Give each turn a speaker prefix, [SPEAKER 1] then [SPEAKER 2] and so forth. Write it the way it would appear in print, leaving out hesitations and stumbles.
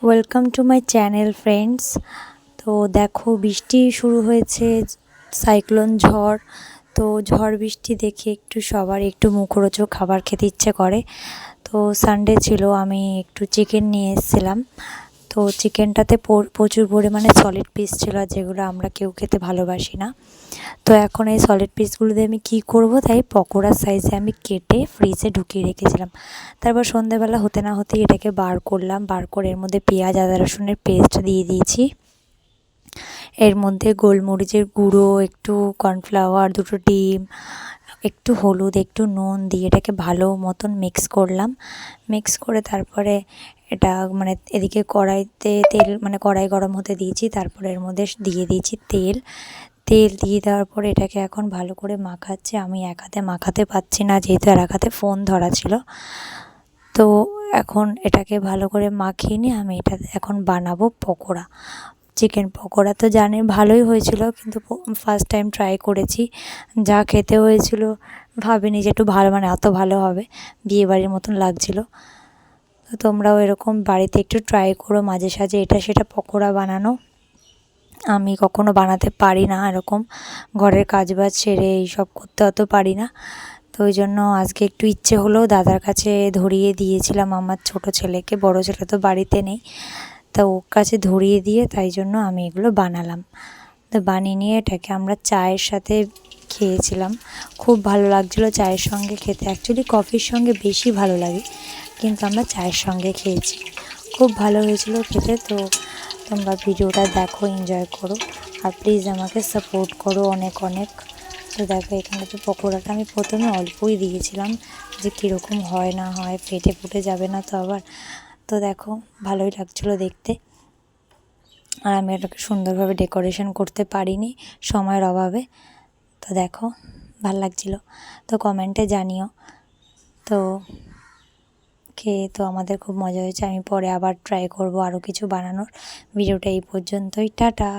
[SPEAKER 1] Welcome to my channel friends. তো দেখো বৃষ্টি শুরু হয়েছে, সাইক্লোন ঝড়। তো ঝড় বৃষ্টি দেখে একটু সবার একটু মুখরোচক খাবার খেতে ইচ্ছে করে। তো সানডে ছিল, আমি একটু চিকেন নিয়ে এসেছিলাম। তো চিকেনটাতে প্রচুর পরিমাণে সলিড পিস ছিল, যেগুলো আমরা কেউ খেতে ভালোবাসি না। তো এখন এই সলিড পিসগুলো দিয়ে আমি কী করব, তাই পকোড়ার সাইজে আমি কেটে ফ্রিজে ঢুকিয়ে রেখেছিলাম। তারপর সন্ধ্যাবেলা হতে না হতেই এটাকে বার করলাম। বার করে এর মধ্যে পেঁয়াজ আদা রসুনের পেস্ট দিয়ে দিয়েছি। এর মধ্যে গোলমরিচের গুঁড়ো, একটু কর্নফ্লাওয়ার, দুটো ডিম, একটু হলুদ, একটু নুন দিয়ে এটাকে ভালো মতন মিক্স করলাম। মিক্স করে তারপরে এটা এদিকে কড়াইতে তেল কড়াই গরম হতে দিয়েছি। তারপরে এর মধ্যে দিয়ে দিয়েছি তেল দিয়ে দেওয়ার পরে এটাকে এখন ভালো করে মাখাচ্ছি। আমি এক হাতে মাখাতে পারছি না, যেহেতু আর এক হাতে ফোন ধরা ছিল। তো এখন এটাকে ভালো করে মাখিয়ে নিয়ে আমি এটা এখন বানাবো পকোড়া। চিকেন পকোড়া তো জানি ভালোই হয়েছিল, কিন্তু ফার্স্ট টাইম ট্রাই করেছি। যা খেতে হয়েছিল ভাবিনি যে একটু ভালো, এত ভালো হবে, বিয়েবাড়ির মতন লাগছিল। তো তোমরাও এরকম বাড়িতে একটু ট্রাই করো মাঝে সাঝে এটা সেটা পকোড়া বানানো। আমি কখনো বানাতে পারি না এরকম, ঘরের কাজবাজ সেরে এইসব করতে অত পারি না। তো ওই জন্য আজকে একটু ইচ্ছে হলো, দাদার কাছে ধরিয়ে দিয়েছিলাম আমার ছোট ছেলেকে। বড় ছেলে তো বাড়িতে নেই, তা ওর কাছে ধরিয়ে দিয়ে তাই জন্য আমি এগুলো বানালাম। তো বানিয়ে নিয়ে এটাকে আমরা চায়ের সাথে খেয়েছিলাম, খুব ভালো লাগছিলো চায়ের সঙ্গে খেতে। অ্যাকচুয়ালি কফির সঙ্গে বেশি ভালো লাগে, কিন্তু আমরা চায়ের সঙ্গে খেয়েছি, খুব ভালো হয়েছিল খেতে। তো তোমরা ভিডিওটা দেখো, এনজয় করো, আর প্লিজ আমাকে সাপোর্ট করো অনেক অনেক। তো দেখো এখানে তো পকোড়াটা আমি প্রথমে অল্পই দিয়েছিলাম, যে কীরকম হয় না হয়, ফেটে ফুটে যাবে না তো আবার। তো দেখো ভালোই লাগছিলো দেখতে, আর আমি এটাকে সুন্দরভাবে ডেকোরেশন করতে পারিনি সময়ের অভাবে। তো দেখো ভাল লাগছিলো, তো কমেন্টে জানিও। তো খেয়ে তো আমাদের খুব মজা হয়েছে। আমি পরে আবার ট্রাই করব আরও কিছু বানানোর। ভিডিওটা এই পর্যন্তই, টাটা।